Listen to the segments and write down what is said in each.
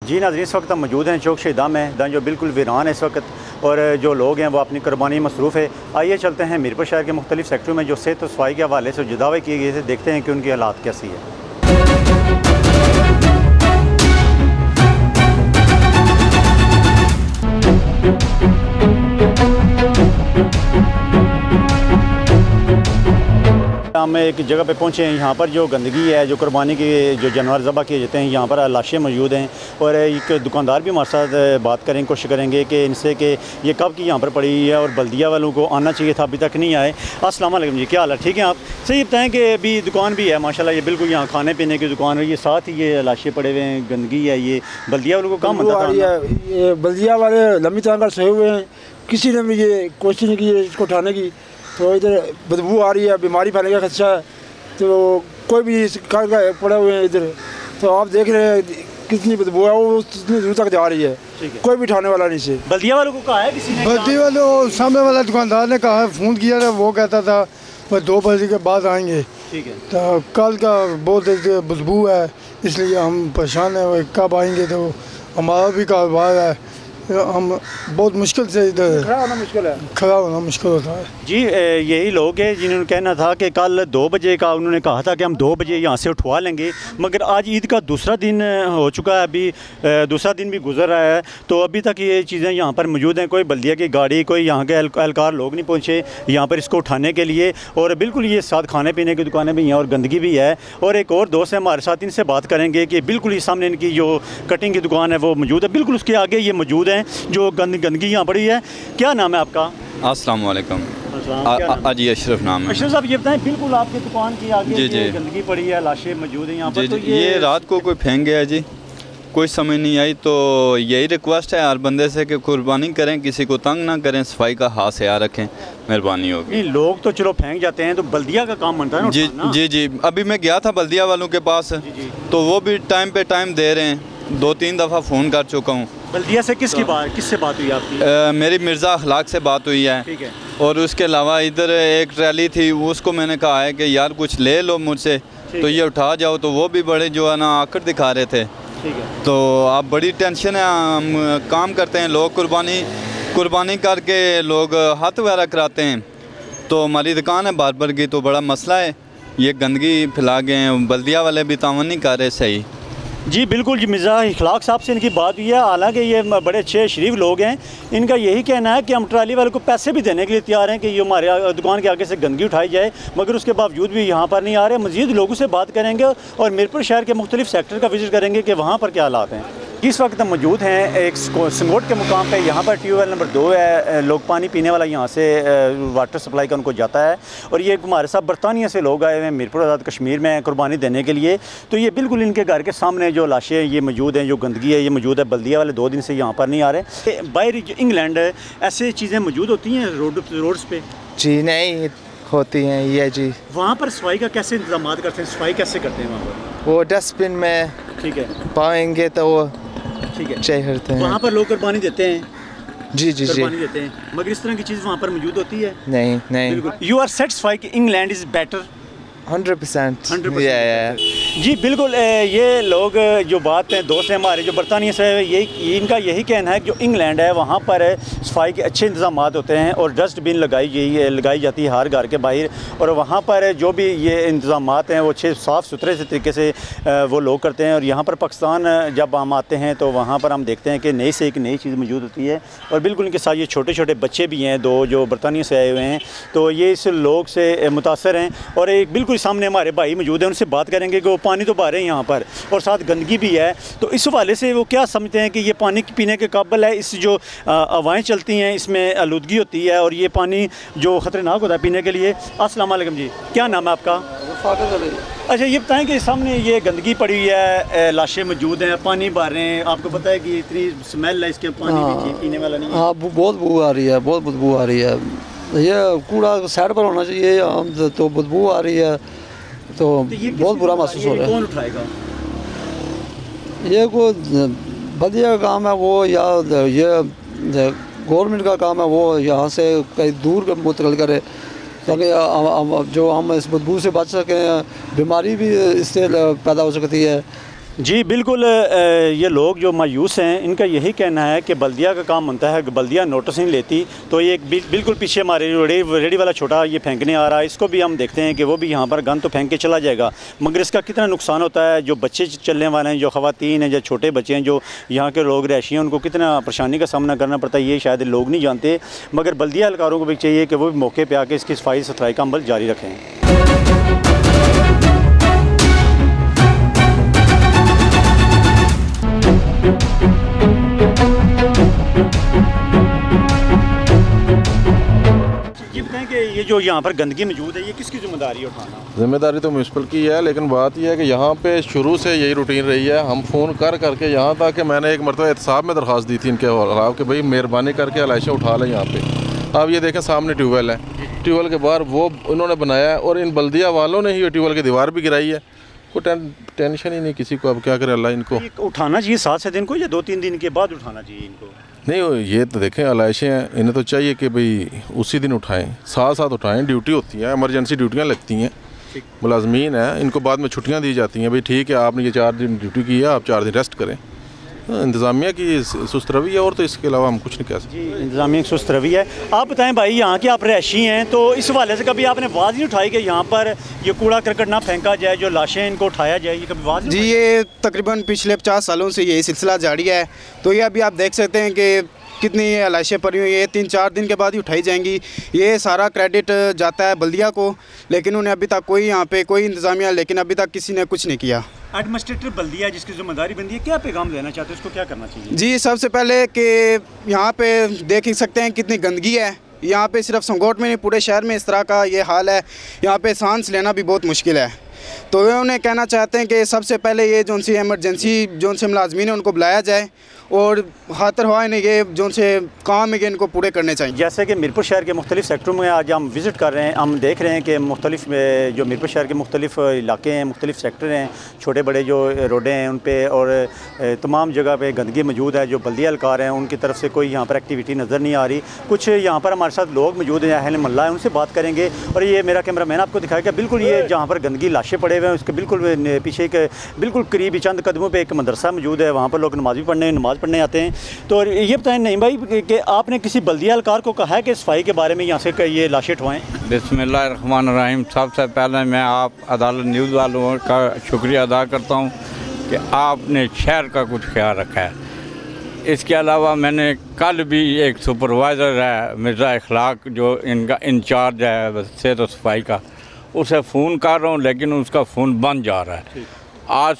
जी नाज़रीन, इस वक्त हम मौजूद हैं चौक शहीदा में, जो बिल्कुल वीरान है इस वक्त, और जो लोग हैं वो अपनी कुर्बानी मसरूफ़ है। आइए चलते हैं मीरपुर शहर के मुख्तलिफ सेक्टरों में जो सेहत और सफाई के हवाले से जो दावे किए गए थे, देखते हैं कि उनकी हालात कैसी है। हम एक जगह पे पहुंचे हैं, यहाँ पर जो गंदगी है, जो कुर्बानी के जो जानवर ज़बह किए जाते हैं, यहाँ पर लाशें मौजूद हैं। और एक दुकानदार भी हमारे साथ बात करेंगे, कोशिश करेंगे कि इनसे कि ये कब की यहाँ पर पड़ी है और बल्दिया वालों को आना चाहिए था, अभी तक नहीं आए। अस्सलाम वालेकुम जी, क्या हाल है? ठीक है आप? सही बताएं कि अभी दुकान भी है माशाल्लाह, ये बिल्कुल यहाँ खाने पीने की दुकान है, ये साथ ही ये लाशें पड़े हुए हैं, गंदगी है, ये बल्दिया वालों को काम होता है। ये बल्दिया वाले लंबी तरह सोए हुए हैं, किसी ने भी ये कोशिश नहीं की है इसको उठाने की, तो इधर बदबू आ रही है, बीमारी फैलने का खदशा है, तो कोई भी पड़े हुए हैं इधर। तो आप देख रहे हैं कितनी बदबू है, वो कितनी दूर तक जा रही है, कोई भी उठाने वाला नहीं से। बल्दिया वालों को कहा है किसी ने? बल्दिया वालों सामने वाला दुकानदार ने कहा, फ़ोन किया था, वो कहता था वह 2 बजे के बाद आएंगे। ठीक है। तो कल का बोलते थे बदबू है, इसलिए हम परेशान हैं, वो कब आएंगे। तो हमारा भी कारोबार है, हम बहुत मुश्किल से इधर खड़ा होना मुश्किल होता है। जी यही लोग हैं जिन्होंने कहना था कि कल 2 बजे का उन्होंने कहा था कि हम 2 बजे यहाँ से उठवा लेंगे, मगर आज ईद का दूसरा दिन हो चुका है, अभी दूसरा दिन भी गुजर रहा है, तो अभी तक ये चीज़ें यहाँ पर मौजूद हैं। कोई बल्दिया की गाड़ी, कोई यहाँ के एहलकार लोग नहीं पहुँचे यहाँ पर इसको उठाने के लिए। और बिल्कुल ये साथ खाने पीने की दुकानें भी हैं और गंदगी भी है। और एक और दोस्त है हमारे साथ, इनसे बात करेंगे कि बिल्कुल ही सामने इनकी जो कटिंग की दुकान है वो मौजूद है, बिल्कुल उसके आगे ये मौजूद है जो गंदगी यहाँ पड़ी है। क्या नाम है आपका? अस्सलाम वालेकुम। जी अशरफ नाम है। अशरफ साहब, ये बताएं, बिल्कुल आपकी दुकान के आगे ये गंदगी पड़ी है, लाशें मौजूद हैं यहाँ पर, तो ये रात को कोई फेंक गया जी, कोई समझ नहीं आई। तो यही रिक्वेस्ट है हर बंदे से कि कुर्बानी करें, किसी को तंग ना करें, सफाई का हाथ याद रखें, मेहरबानी होगी। लोग तो चलो फेंक जाते हैं, तो बल्दिया का काम बनता है ना? जी अभी मैं गया था बल्दिया वालों के पास, तो वो भी टाइम पे टाइम दे रहे हैं, 2-3 दफ़ा फ़ोन कर चुका हूँ। बल्दिया से किससे बात हुई आपकी? मेरी मिर्ज़ा अखलाक से बात हुई है। ठीक है। और उसके अलावा इधर एक ट्रैली थी, उसको मैंने कहा है कि यार कुछ ले लो मुझसे, तो ये उठा जाओ, तो वो भी बड़े जो है ना आकर दिखा रहे थे। ठीक है। तो अब बड़ी टेंशन है, हम काम करते हैं, लोग कुर्बानी करके लोग हाथ वगैरह कराते हैं, तो हमारी दुकान है बार्बर की, तो बड़ा मसला है, ये गंदगी फैला गए हैं, बल्दिया वाले भी तावन नहीं कर रहे सही। जी बिल्कुल जी, मिर्ज़ा अखलाक साहब से इनकी बात हुई है, हालांकि ये बड़े अच्छे शरीफ लोग हैं। इनका यही कहना है कि हम ट्राली वाले को पैसे भी देने के लिए तैयार हैं कि ये हमारे दुकान के आगे से गंदगी उठाई जाए, मगर उसके बावजूद भी यहाँ पर नहीं आ रहे। मज़ीद लोगों से बात करेंगे और मीरपुर शहर के मुख्तलिफ सेक्टर का विजिट करेंगे कि वहाँ पर क्या हालात हैं। इस वक्त हम मौजूद हैं एक संगोट के मुकाम पे, यहाँ पर ट्यूबवेल नंबर 2 है, लोग पानी पीने वाला यहाँ से वाटर सप्लाई का उनको जाता है। और ये हमारे साथ बरतानिया से लोग आए हुए हैं मीरपुर आज़ाद कश्मीर में कुर्बानी देने के लिए। तो ये बिल्कुल इनके घर के सामने जो लाशें ये मौजूद हैं, जो गंदगी है ये मौजूद है, बल्दिया वाले 2 दिन से यहाँ पर नहीं आ रहे। बाहर जो इंग्लैंड ऐसे चीज़ें मौजूद होती हैं रोड्स पे? जी नहीं होती हैं ये जी। वहाँ पर सफाई का कैसे इंतजाम करते हैं, सफाई कैसे करते हैं वहाँ पर? वो डस्टबिन में ठीक है पाएंगे तो वो ठीक है चेक करते हैं। वहाँ पर लोग कुर्बानी देते हैं? जी कुर्बानी देते हैं, मगर इस तरह की चीज़ वहाँ पर मौजूद होती है? नहीं बिल्कुल। यू आर सेटिस्फाइड कि इंग्लैंड इज़ बेटर? 100%। जी बिल्कुल, ये लोग जो बात हैं, दोस्त हैं हमारे जो बरतानिया से, इनका यही कहना है कि जो इंग्लैंड है वहाँ पर सफाई के अच्छे इंतजाम होते हैं और डस्टबिन लगाई जाती है हर घर के बाहर, और वहाँ पर जो भी ये इंतजाम हैं वो अच्छे साफ़ सुथरे से तरीके से वो लोग करते हैं। और यहाँ पर पाकिस्तान जब हम आते हैं तो वहाँ पर हम देखते हैं कि नई से एक नई चीज़ मौजूद होती है, और बिल्कुल इनके साथ ये छोटे छोटे बच्चे भी हैं 2 जो बरतानिया से आए हुए हैं, तो ये इस लोग से मुतासर हैं। और एक बिल्कुल सामने हमारे भाई मौजूद हैं, उनसे बात करेंगे कि वो पानी तो भर रहे हैं यहाँ पर और साथ गंदगी भी है, तो इस हवाले से वो क्या समझते हैं कि ये पानी पीने के काबिल है? इस जो हवाएं चलती हैं इसमें आलूदगी होती है और ये पानी जो ख़तरनाक होता है पीने के लिए। अस्सलाम वालेकुम जी, क्या नाम है आपका? अच्छा ये बताएं कि सामने ये गंदगी पड़ी हुई है, लाशें मौजूद हैं, पानी भर रहे हैं, आपको पता है कि इतनी स्मेल है इसके, पानी भी पीने वाला नहीं है। हाँ, बहुत बदबू आ रही है, बहुत बदबू आ रही है। ये कूड़ा साइड पर होना चाहिए, हम तो बदबू आ रही है, तो बहुत बुरा महसूस हो रहा है। कौन उठाएगा? ये कोई बल्दिया का काम है वो, या ये गवर्नमेंट का काम है वो, यहाँ से कहीं दूर मुंतकिल करे ताकि जो हम इस बदबू से बच सकें। बीमारी भी इससे पैदा हो सकती है, जी बिल्कुल, ये लोग जो मायूस हैं इनका यही कहना है कि बल्दिया का काम बनता है, बल्दिया नोटिस नहीं लेती। तो ये बिल्कुल पीछे हमारे रेडी वाला छोटा ये फेंकने आ रहा है, इसको भी हम देखते हैं कि वो भी यहाँ पर गन तो फेंक के चला जाएगा, मगर इसका कितना नुकसान होता है। जो बच्चे चलने वाले हैं, जो ख़वातीन हैं, जो छोटे बच्चे हैं, जो यहाँ के लोग रहायशी हैं, उनको कितना परेशानी का सामना करना पड़ता है, ये शायद लोग नहीं जानते। मगर बल्दिया एहलकारों को भी चाहिए कि वो भी मौके पर आके इसकी सफाई सुथराई का अमल जारी रखें। ये बताएं कि ये जो यहाँ पर गंदगी मौजूद है, ये किसकी जिम्मेदारी है उठाना? जिम्मेदारी तो म्यूनसिपल की है, लेकिन बात यह है कि यहाँ पे शुरू से यही रूटीन रही है। हम फ़ोन कर करके यहाँ तक कि मैंने एक मरतबा एहतसाब में दरख्वास्त दी थी इनके खिलाफ कि भाई मेहरबानी करके अलाइशें उठा लें यहाँ पे। अब ये देखें सामने ट्यूबवेल है, ट्यूबवेल के बाहर वो उन्होंने बनाया है और इन बल्दिया वालों ने ही ट्यूबवेल की दीवार भी गिराई है। कोई टेंशन ही नहीं किसी को। अब क्या करे अल्लाह इनको उठाना चाहिए 7 दिन को या 2-3 दिन के बाद उठाना चाहिए इनको? नहीं, ये तो देखें अलाइशें हैं, इन्हें तो चाहिए कि भाई उसी दिन उठाएं, साथ साथ उठाएं। ड्यूटी होती है, इमरजेंसी ड्यूटियाँ लगती हैं, मुलाजमीन हैं, इनको बाद में छुट्टियाँ दी जाती हैं। भाई ठीक है आपने ये 4 दिन ड्यूटी की है, आप 4 दिन रेस्ट करें। इंतज़ामिया की सुस्त रवि है और तो इसके अलावा हम कुछ नहीं कह सकते। जी इंतज़ामिया की सुस्त रवि है। आप बताएं भाई, यहाँ के आप रहायशी हैं, तो इस हवाले से कभी आपने आवाज़ नहीं उठाई कि यहाँ पर ये कूड़ा करकट ना फेंका जाए, जो लाशें इनको उठाया जाए, ये कभी आवाज़ नहीं? जी ये तकरीबन पिछले 50 सालों से यही सिलसिला जारी है। तो ये अभी आप देख सकते हैं कि कितनी लाशें पड़ी हुई है, 3-4 दिन के बाद ही उठाई जाएंगी। ये सारा क्रेडिट जाता है बल्दिया को, लेकिन उन्हें अभी तक कोई यहाँ पे कोई इंतज़ामिया, लेकिन अभी तक किसी ने कुछ नहीं किया। एडमिनिस्ट्रेटर बल्दिया जिसकी जिम्मेदारी बनती है, क्या पैगाम देना चाहते हैं, उसको क्या करना चाहिए? जी सबसे पहले कि यहाँ पे देख ही सकते हैं कितनी गंदगी है। यहाँ पे सिर्फ संगोट में नहीं, पूरे शहर में इस तरह का ये हाल है। यहाँ पे सांस लेना भी बहुत मुश्किल है। तो वे उन्हें कहना चाहते हैं कि सबसे पहले ये जो सी एमरजेंसी जो से मुलाजमीन है उनको बुलाया जाए और खातर हुआ इन्हें ये जो से काम है कि इनको पूरे करने चाहिए। जैसे कि मीरपुर शहर के मुख्तलिफ सेक्टरों में आज हम विज़िट कर रहे हैं, हम देख रहे हैं कि मुख्तलिफ जो मीरपुर शहर के मुख्तलिफ इलाके हैं, मुख्तलिफ सेक्टर हैं, छोटे बड़े जो रोडें हैं उन पर, और तमाम जगह पे गंदगी मौजूद है। जो बल्दिया एहलकार हैं उनकी तरफ से कोई यहाँ पर एक्टिविटी नज़र नहीं आ रही। कुछ यहाँ पर हमारे साथ लोग मौजूद हैं, अहल मोहल्ला है, उनसे बात करेंगे। और ये मेरा कैमरा मैन आपको दिखाएगा, बिल्कुल ये जहाँ पर गंदगी लाशें पड़े हुए हैं उसके बिल्कुल पीछे एक बिल्कुल करीबी चंद कदमों पे एक मदरसा मौजूद है, वहाँ पर लोग नमाज़ पढ़ने आते हैं। तो ये बताएं नहीं भाई कि आपने किसी बल्दिया एहलकार को कहा है कि सफाई के बारे में यहाँ से ये लाशें उठवाएँ? बिस्मिल्लाहिर्रहमानिर्रहीम। सबसे पहले मैं आप अदालत न्यूज़ वालों का शुक्रिया अदा करता हूँ कि आपने शहर का कुछ ख्याल रखा है। इसके अलावा मैंने कल भी एक सुपरवाइज़र है मिर्ज़ा इखलाक जो इनका इंचार्ज है सेहत और सफाई का, उसे फ़ोन कर रहा हूँ लेकिन उसका फ़ोन बंद जा रहा है। आज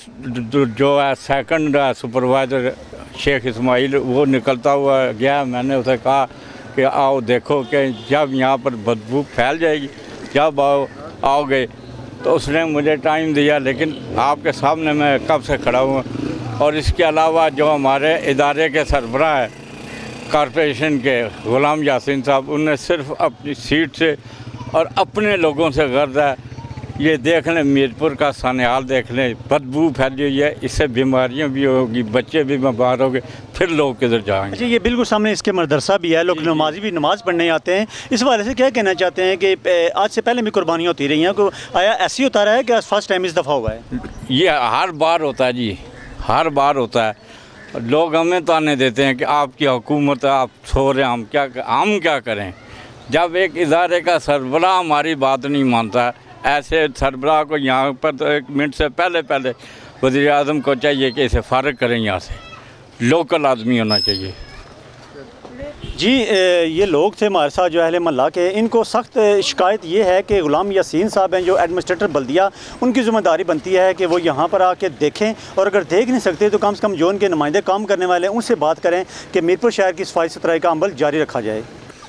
जो है सेकंड सुपरवाइज़र शेख इस्माइल वो निकलता हुआ गया, मैंने उसे कहा कि आओ देखो कि जब यहाँ पर बदबू फैल जाएगी जब आओगे, तो उसने मुझे टाइम दिया, लेकिन आपके सामने मैं कब से खड़ा हूँ। और इसके अलावा जो हमारे इदारे के सरबराह है कॉरपोरेशन के ग़ुलाम यासीन साहब, उन्हें सिर्फ अपनी सीट से और अपने लोगों से गर्ज है। ये देख लें मीरपुर का सनहाल देख लें, बदबू फैली हुई है, इससे बीमारियां भी होगी, बच्चे भी बीमार होंगे, फिर लोग किधर जाएंगे। अच्छा, ये बिल्कुल सामने इसके मदरसा भी है, लोग नमाजी भी नमाज़ पढ़ने आते हैं। इस वाले से क्या कहना चाहते हैं कि आज से पहले भी कुर्बानियाँ होती रही हैं, को आया ऐसे ही होता रहा है कि फर्स्ट टाइम इस दफ़ा हुआ है? ये हर बार होता है जी, हर बार होता है। लोग हमें ताने देते हैं कि आपकी हुकूमत है, आप सो रहे हैं, हम क्या करें। जब एक इदारे का सरबराह हमारी बात नहीं मानता, ऐसे सरबराह को यहाँ पर तो 1 मिनट से पहले वज़ीर आज़म को चाहिए कि इसे फ़ारिग करें यहाँ से, लोकल आदमी होना चाहिए। जी ये लोग थे हमारे साथ जो अहले मोहल्ला के, इनको सख्त शिकायत ये है कि ग़ुलाम यासीन साहब हैं जो एडमिनिस्ट्रेटर बल्दिया, उनकी ज़िम्मेदारी बनती है कि वो यहाँ पर आके देखें, और अगर देख नहीं सकते तो कम से कम जो उनके नुमाइंदे काम करने वाले हैं उनसे बात करें कि मीरपुर शहर की सफाई सुथराई का अमल जारी रखा जाए।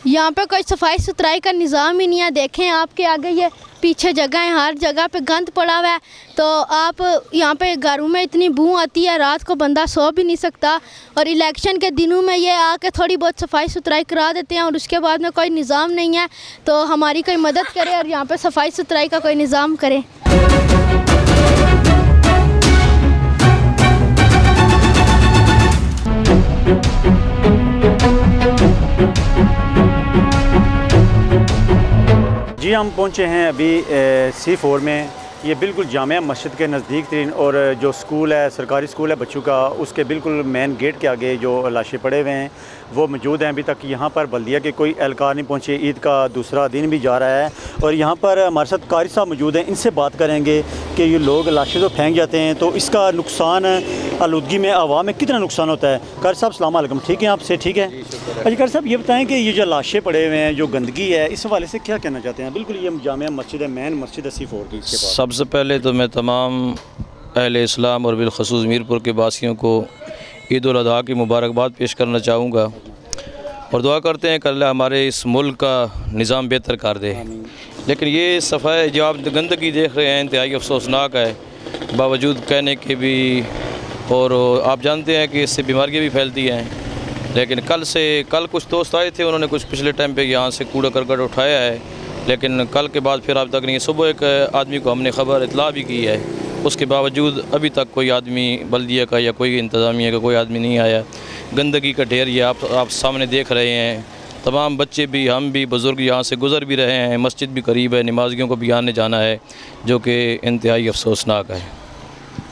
यहाँ पे कोई सफाई सुथराई का निज़ाम ही नहीं है। देखें आपके आगे ये पीछे जगह है, हर जगह पे गंद पड़ा हुआ है। तो आप यहाँ पे घरों में इतनी बू आती है, रात को बंदा सो भी नहीं सकता। और इलेक्शन के दिनों में ये आके थोड़ी बहुत सफाई सुथराई करा देते हैं और उसके बाद में कोई निज़ाम नहीं है। तो हमारी कोई मदद करे और यहाँ पे सफाई सुथराई का कोई निज़ाम करे। जी हम पहुँचे हैं अभी C4 में, ये बिल्कुल जामिया मस्जिद के नज़दीक तरीन और जो स्कूल है, सरकारी स्कूल है बच्चों का, उसके बिल्कुल मेन गेट के आगे जो लाशें पड़े हुए हैं वो मौजूद हैं। अभी तक यहाँ पर बल्दिया के कोई एहलकार नहीं पहुँचे। ईद का दूसरा दिन भी जा रहा है और यहाँ पर हमारे साथ कारी साहब मौजूद हैं। इनसे बात करेंगे कि ये लोग लाशें तो फेंक जाते हैं तो इसका नुकसान आलूदगी में आवाम में कितना नुकसान होता है। कारी साहब अस्सलाम वालेकुम, ठीक है आपसे? ठीक है। अच्छा कारी साहब ये बताएँ कि ये जो लाशें पड़े हुए हैं, जो गंदगी है, इस हवाले से क्या कहना चाहते हैं? बिल्कुल ये जामिया मस्जिद है, मेन मस्जिद है C4 की। सबसे पहले तो मैं तमाम अहले इस्लाम और बिलखसूस मीरपुर के वासियों को ईद उल अज़हा की मुबारकबाद पेश करना चाहूँगा और दुआ करते हैं कि अल्लाह हमारे इस मुल्क का निज़ाम बेहतर कर दे। लेकिन ये सफ़ाई जो आप गंदगी देख रहे हैं इंतहाई अफसोसनाक है, बावजूद कहने के भी, और आप जानते हैं कि इससे बीमारियाँ भी फैलती हैं। लेकिन कल कुछ दोस्त आए थे, उन्होंने कुछ पिछले टाइम पे यहाँ से कूड़ा करकट उठाया है, लेकिन कल के बाद फिर अब तक नहीं। सुबह एक आदमी को हमने खबर इतला भी की है, उसके बावजूद अभी तक कोई आदमी बल्दिया का या कोई इंतज़ामिया का कोई आदमी नहीं आया। गंदगी का ढेर ये आप सामने देख रहे हैं। तमाम बच्चे भी, हम भी, बुज़ुर्ग यहाँ से गुज़र भी रहे हैं। मस्जिद भी करीब है, नमाजियों को भी आने जाना है, जो कि इंतहाई अफसोसनाक है।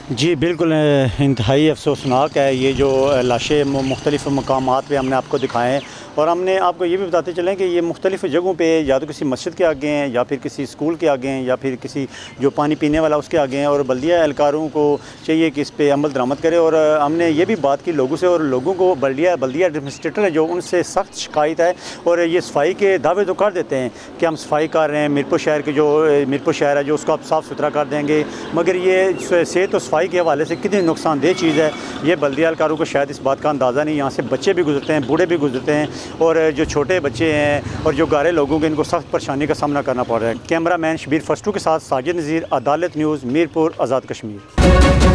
जी बिल्कुल इंतहाई अफसोसनाक है। ये जो लाशें मुख्तलिफ़ मकामात पे हमने आपको दिखाएँ और हमने आपको ये भी बताते चलें कि ये मुख्तलिफ़ जगहों पे या तो किसी मस्जिद के आगे हैं या फिर किसी स्कूल के आगे हैं या फिर किसी जो पानी पीने वाला उसके आगे हैं और बल्दिया एहलकारों को चाहिए कि इस पे अमल दरामद करे। और हमने ये भी बात की लोगों से और लोगों को बल्दिया एडमिनिस्ट्रेटर है जो उनसे सख्त शिकायत है और ये सफाई के दावे तो कर देते हैं कि हम सफाई कर रहे हैं, मीरपुर शहर के जो मीरपुर शहर है जो उसको आप साफ़ सुथरा कर देंगे, मगर ये सेहत और सफाई के हवाले से कितनी नुकसानदेह चीज़ है ये बल्दिया एहलकारों को शायद इस बात का अंदाज़ा नहीं। यहाँ से बच्चे भी गुजरते हैं, बूढ़े भी गुजरते हैं और जो छोटे बच्चे हैं और जो गारे लोगों के इनको सख्त परेशानी का सामना करना पड़ रहा है। कैमरा मैन शबीर फस्टू के साथ साजिद नज़ीर, अदालत न्यूज़, मीरपुर, आज़ाद कश्मीर।